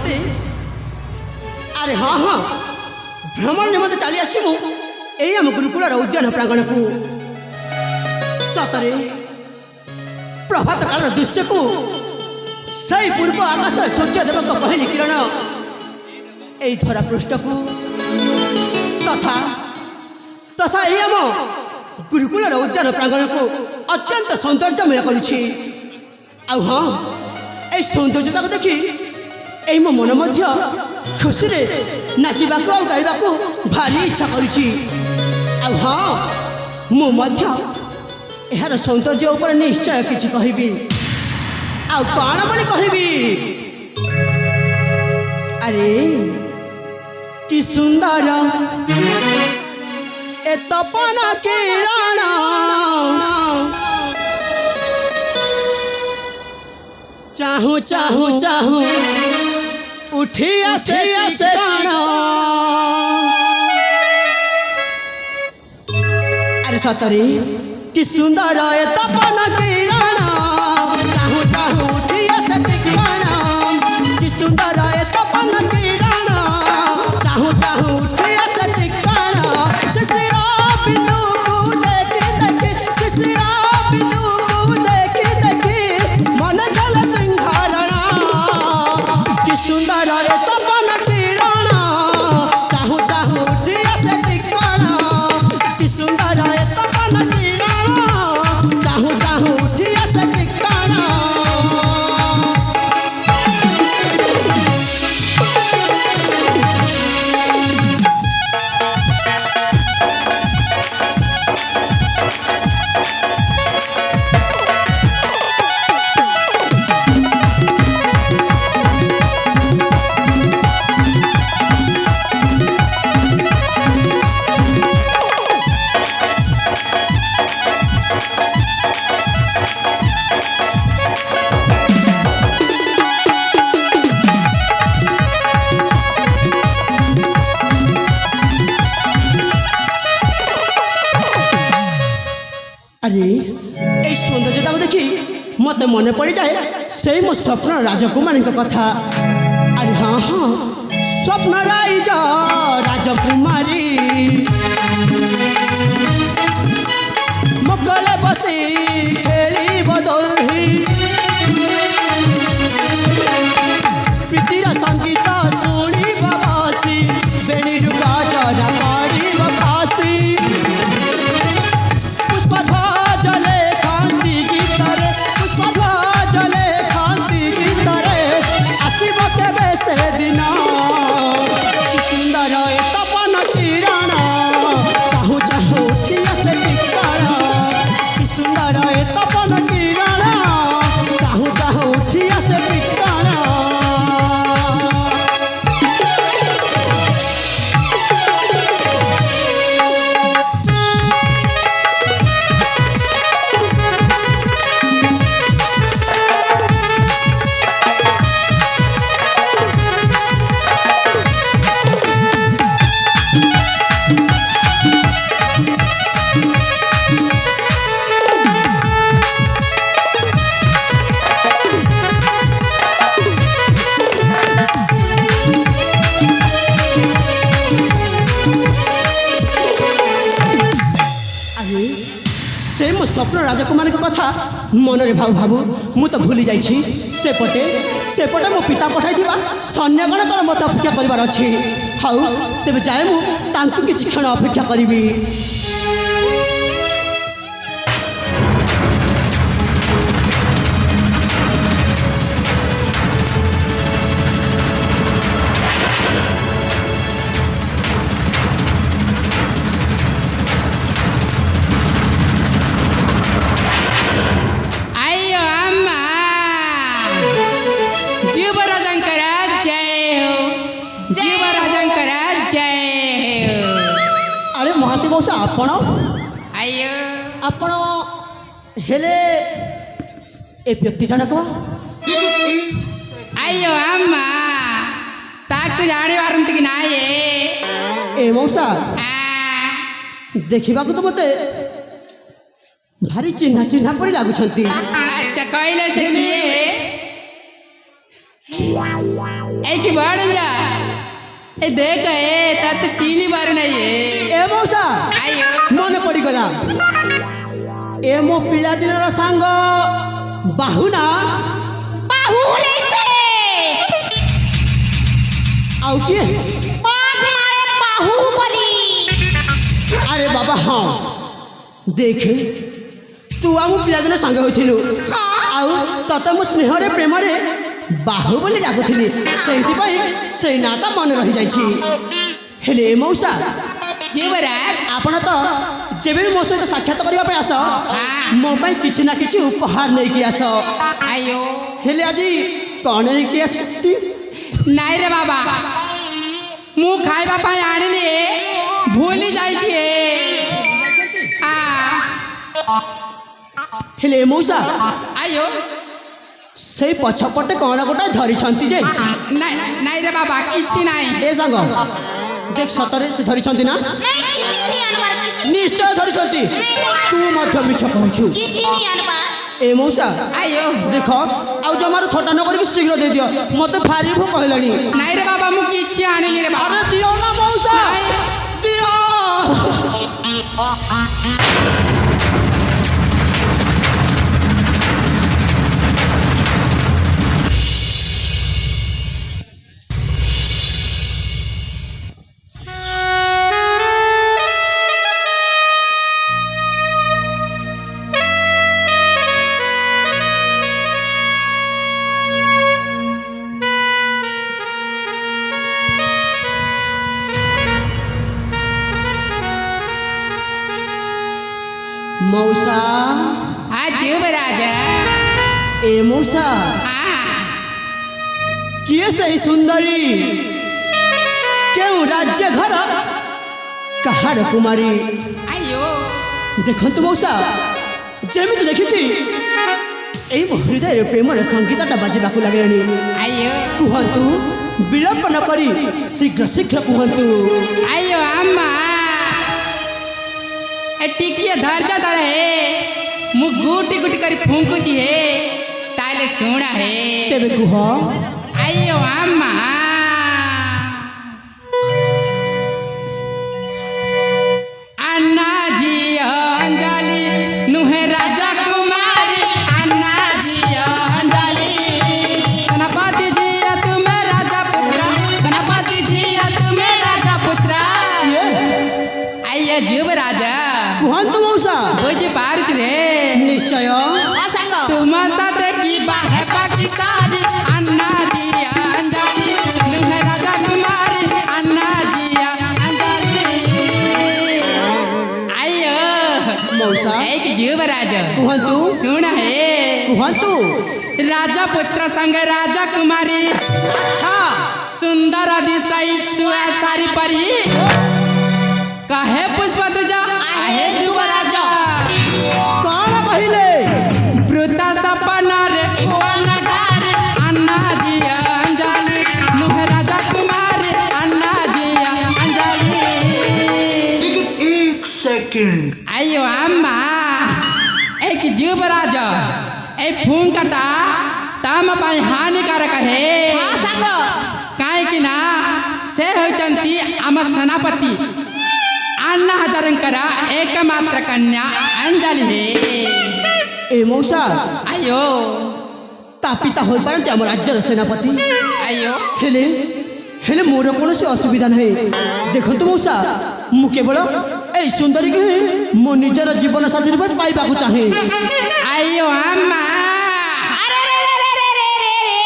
निमंते अरे हाँ हाँ भ्रमण निमंते चली आसमु यही आम गुरुकुल उद्यान प्रांगण को सतरे प्रभात काल दृश्य को सही पूर्व आकाश सूर्यदेव पहली किरण यही धरा पृष्ठ को तथा तथा यही आम गुरुकुल उद्यान प्रांगण को अत्यंत सौंदर्यमय करुछि। हाँ ये सौंदर्यता को देखी यही मो मन मध्य खुशी रे नाचिबा को गाइबा को भारी इच्छा करुछि। हाँ मु मध्य यार सौंदर्य उपर निश्चय किछि कहबी कौन बोली कहबी। अरे कि सुंदर ए तपन किरण चाहूं चाहूं चाहूं उठी आसे अरे सतरी कि सुंदर ए तपन किरण चाहूं चाहूं उठी आसे कि सुंदर ए तपन किरण चाहूं चाहूं उठी आसे शिशिरा बिंदु को देखी देखी शिशिरा बिंदु को देखी देखी मन जल सिंहारण कि सुंदर ए तपन किरण चाहूं चाहूं उठी आसे कि सुंदर ए तपन किरण चाहूं चाहूं उठी आसे अरे ये सौंदर्यता को देखी मत मन पड़ जाए से मो स्वप्न राजकुमारी कथा। अरे हाँ हाँ स्वप्न राज राजकुमारी मकले बसी खेली बदली प्रीतिर संगीत शुणी बसी बेणी डुका जरा पड़ी बसी जले खांती गीतरे पुष्प जले खांती गीतरे आसब केबे से दिन सुंदर ए तपन किरण चाहूं चाहूं उठी आसे टिकण कि सुंदर ए तपन किरण चाहूं चाहूं उठी आसे टिकण। स्वप्न राजकुमारी कथा मन रे भाव भावु मु तो भूली जाइछि सेपटे मो पिता पठाई सैन्यगण को मत अपेक्षा करार अच्छी। हाँ तेज जाए मुझे किसी क्षण अपेक्षा करी। महाती मौसा आपण आयो आपण हेले ए व्यक्ति जनक आयो अम्मा ताकु जाने वारंती कि नाये ए मौसा देखिबा को तो मते भारी चिन्हा चिन्हा परी लागुछंती। अच्छा कहले से किए ए की बढ़ जा ए देख ए तत चीनी बार नहीं है ए मौसा आयो मन पड़गला ए मो पिला दिन सांग बाहु ना बाहुले से आउ किए बाघ मारे बाहुबली। अरे बाबा हाँ देख तू आम पिला दिन सांग होइथिलु आउ तत मो स्नेहरे प्रेमरे बाहुबली डाकुथिली से नाटा मन रही जाइछि। हेले मौसा जीवरा आपण तो जेबे मो सहित साक्षात करबा पे आस मो पाई किछि ना किछि उपहार नै कि आस। आयो हेले आजी कौन है कि आसती नहीं रे बाबा मु खाइबा पाई आनिली भूली जाई छी आ हेले मौसा आयो से पछपटे कौन गोटा धरी छंती जे नहीं नहीं रे बाबा किछि नहीं ए संग देख सतरे से धरी छंती ना नहीं किछि नहीं अनवर किछि निश्चय धरी छंती तू मध्य मिछ कहछु किछि नहीं अनवर। ए मौसा आयो देख आउ जमार थोटा न करके शीघ्र दे दियो मते भारी भूख कहलानी। नहीं रे बाबा मु किछि आनिली रे बाबा अरे दियो ना मौसा दियो। मौसा आ जीवराजा ए मौसा आ किए सही सुंदरी क्यों राज्य घर कहार कुमारी आयो देखंतु मौसा जेमिति देखिछि एई मो हृदय प्रेमर संगीतटा बाजिबाकू लागलानी। आयो कुहंतु विलंब न करी शीघ्र शीघ्र कुहंतु। आयो अम्मा ए टिकिए धैर्य धर है मु गुटी गुटी करी फुंकुची है ताले सुना है तेबे कुह आयो अम्मा अन्ना जी अंजलि नुहे राजा कुमारी अन्ना जी अंजलि सेनापति जी तुम्हें राजा पुत्र सेनापति जी तुम्हें राजा पुत्र आइए जीव राजा कुहंतु मौसा बुझ पारुच रे निश्चय ओ संग तुम साथे की बाहे बाकी सारी अन्ना जी अंजलि नुहे राजा कुमारी अन्ना जी अंजलि आइयो मौसा एक जीव राजा कुहंतु सुन है कुहंतु राजा पुत्र संग राजा कुमारी अच्छा सुंदर दिशाई सुआ सारी परी कहे पुष्प तुझा आहे जुवराजा कौन कहिले वृद्धा सपना रे नगार अन्ना जी अंजलि मुह राजा कुमारी अन्ना जी अंजलि एक सेकंड आयो अम्मा एक जुवराजा ए फूंकटा तम पाई हानिकारक है ओ संग काहे कि ना से होचंती आम सेनापति अन्ना हजारंकर एकमात्र कन्या अंजलि है ए मौसा आयो तापिता होई पारंती हम राज्यर सेनापति आयो हेले हेले मोर कोनोसी असुविधा नहीं। देखंतु मौसा मु केवल ए सुंदरी के मो निजर जीवन साथी रूपे पाइबाकू चाहे। आयो अम्मा अरे रे रे रे रे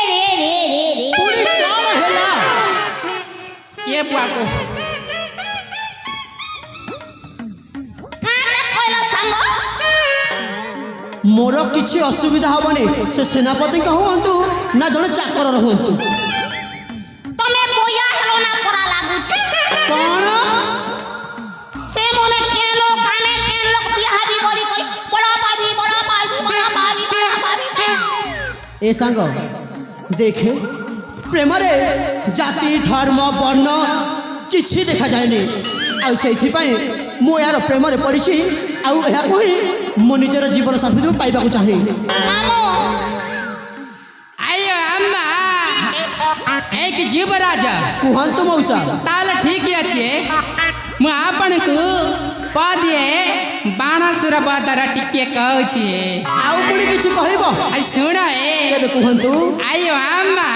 रे रे रे रे रे पुरी कौन हेला ये पाको काना कोइलो संग मोर किछि असुविधा हबनी से सेनापति का हुंतु ना जने चाकर रहंतु। तमे कोया हेलो ना करा लागु छी कौन से मोने केलो काने केलो बिहारी बोली कोई बड़ा पावी बड़ा पावी बड़ा पावी बड़ा पावी ए सांग देखे प्रेमरे जाति धर्म वर्ण किछि देखा जायनी आ सेथि पई मो यार प्रेमरे पड़िछि आ एहा कोही मो निजर जीवन साथी रूपे पाइबाकू चाहे। मामो आयो अम्मा एक जीवराज କୁହନ୍ତୁ ମଉସା। ତାହେଲେ ଠିକ ଅଛି ମୁଁ ଆପଣଙ୍କୁ ପଦିଏ ବାଣସୁର ବଦର ଟିକେ କହୁଛି ଆଉ ପୁଣି କିଛି କହିବ? ଶୁଣ ତେବେ କୁହନ୍ତୁ। ଆୟୋ ଆମା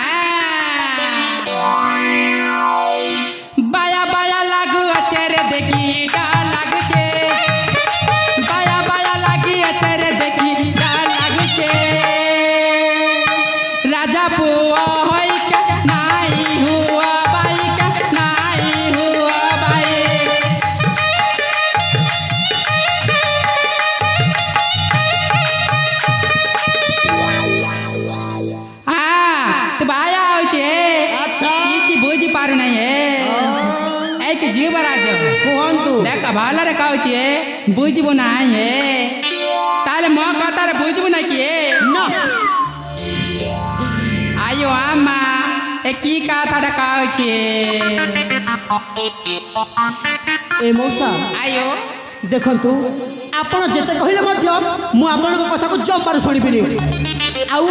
ବାୟା ବାୟା ଲାଗୁ ଅଚେରେ ଦେଖି ଡର ଲାଗୁଛେ ବାୟା ବାୟା ଲାଗି ଅଚେରେ ଦେଖି ଡର ଲାଗୁଛେ ରାଜା ପୁଅ ହୋଇକା ନାଇ ହୁଅ ବାଇକା ନାଇ ହୁଅ ବାଇ ତୁ ବାୟା ହଉଛେ ଆଚ୍ଛା। କିଛି ବୁଝି ପାରୁନାହିଁ ଏକ ଜୀବରାଜ କୁହନ୍ତୁ। ଦେଖ ଭଲରେ କହୁଛି ବୁଝିବୁ ନାହିଁ ତାହେଲେ ମୋ କଥାରେ ବୁଝିବୁ ନା କିଏ ନା ଆୟୋ ଆମା ଏ କି କଥାଟା କହୁଛି ଏ ମଉସା ଆୟୋ ଦେଖନ୍ତୁ ଆପଣ ଯେତେ କହିଲେ ମଧ୍ୟ ମୁଁ ଆପଣଙ୍କ କଥାକୁ ଜମାରୁ ଶୁଣିବିନି। ଆଉ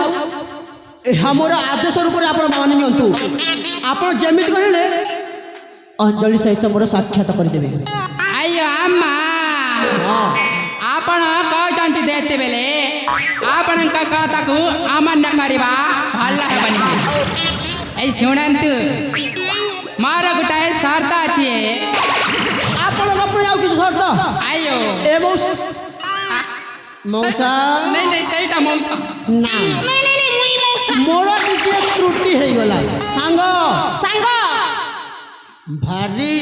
ଏହା ମୋର ଆଦେଶ ରୂପରେ ଆପଣ ମାନି ନିଅନ୍ତୁ। ଆପଣ ଯେମିତି କହିଲେ ଅଞ୍ଜଳି ସହିତ ମୋର ସାକ୍ଷାତ କରିଦେବେ। ଆୟୋ ଆମା ହଁ ଆପଣ କହୁଛନ୍ତି ଯେତେବେଳେ ଆପଣଙ୍କ କଥାକୁ ଅମାନ୍ୟ କରିବା ଭଲ ହେବନି ଏଇ ଶୁଣନ୍ତୁ ମୋର ଗୋଟାଏ ସର୍ତ୍ତ ଅଛି ଆପଣଙ୍କ ପୁଣି ଆଉ କିଛି ସର୍ତ୍ତ? ଆୟୋ ଏ ମଉସା ମଉସା ନାଇଁ ନାଇଁ ସେଇଟା ମଉସା ନା ନାଇଁ ନାଇଁ ନାଇଁ ମୁଇଁ ମଉସା ମୋର ଟିକେ ତ୍ରୁଟି ହେଇଗଲା। ସାଙ୍ଗ ସାଙ୍ଗ ଭାରି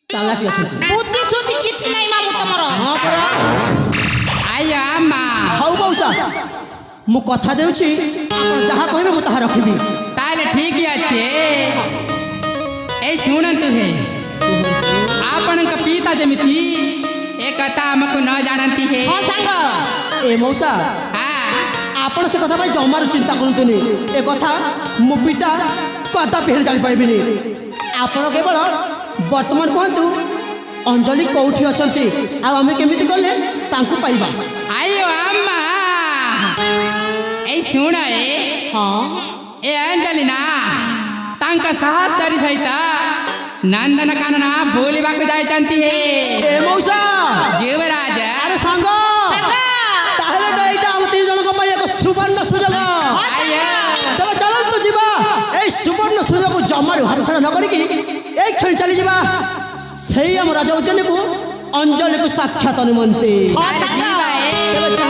ଚାଲାକି ଅଛନ୍ତି। ବୁଦ୍ଧି ସୁଦ୍ଧି କିଛି ନାହିଁ ମାମୁଁ ତମର। ହଁ ପରା। ଆୟୋ ଆମା ହଉ ମଉସା ମୁଁ କଥା ଦେଉଛି ଆପଣ ଯାହା କହିବେ ମୁଁ ତାହା ରଖିବି। ତାହେଲେ ଠିକ ଅଛି ଏଇ ଶୁଣନ୍ତୁ ହେ ଆପଣଙ୍କ ପିତା ଯେମିତି ଏ କଥା ଆମକୁ ନ ଜାଣନ୍ତି ହେ ହଁ ସାଙ୍ଗ ଏ ମଉସା ଆପଣ ସେ କଥା ପାଇଁ ଜମାରୁ ଚିନ୍ତା କରନ୍ତୁନି। ଏ କଥା ମୋ ପିତା କଦାପି ହେଲେ ଜାଣିପାରିବିନି। ଆପଣ କେବଳ ବର୍ତ୍ତମାନ କୁହନ୍ତୁ ଅଞ୍ଜଳି କୋଉଠି ଅଛନ୍ତି ଆଉ ଆମେ କେମିତି ଗଲେ ତାଙ୍କୁ ପାଇବା। ଆୟୋ ଆମା ଏଇ ଶୁଣ ହଁ ଏ ଅଞ୍ଜଳି ନା ତାଙ୍କ ସହସ୍ତରୀ ସହିତ ନନ୍ଦନକାନନ ବୁଲିବାକୁ ଯାଇଛନ୍ତି ହେ ଏ ମଉସା ଯୁବରାଜ ଆରେ ସାଙ୍ଗ ତାହେଲେ ତ ଏଇଟା ଆମ ତିନି ଜଣଙ୍କ ପାଇଁ ଏକ ସୁବର୍ଣ୍ଣ ସୁଯୋଗ। ଆୟୋ ତେବେ ଚାଲନ୍ତୁ ଯିବା ଏଇ ସୁବର୍ଣ୍ଣ ସୁଯୋଗ ଜମାରୁ ହାତଛଡ଼ା ନ କରିକି ଏଇ କ୍ଷଣି ଚାଲିଯିବା ସେଇ ଆମ ରାଜ ଉଦ୍ୟାନକୁ ଅଞ୍ଜଳିକୁ ସାକ୍ଷାତ ନିମନ୍ତେ। ହଁ ସାଙ୍ଗ ଯିବା ତେବେ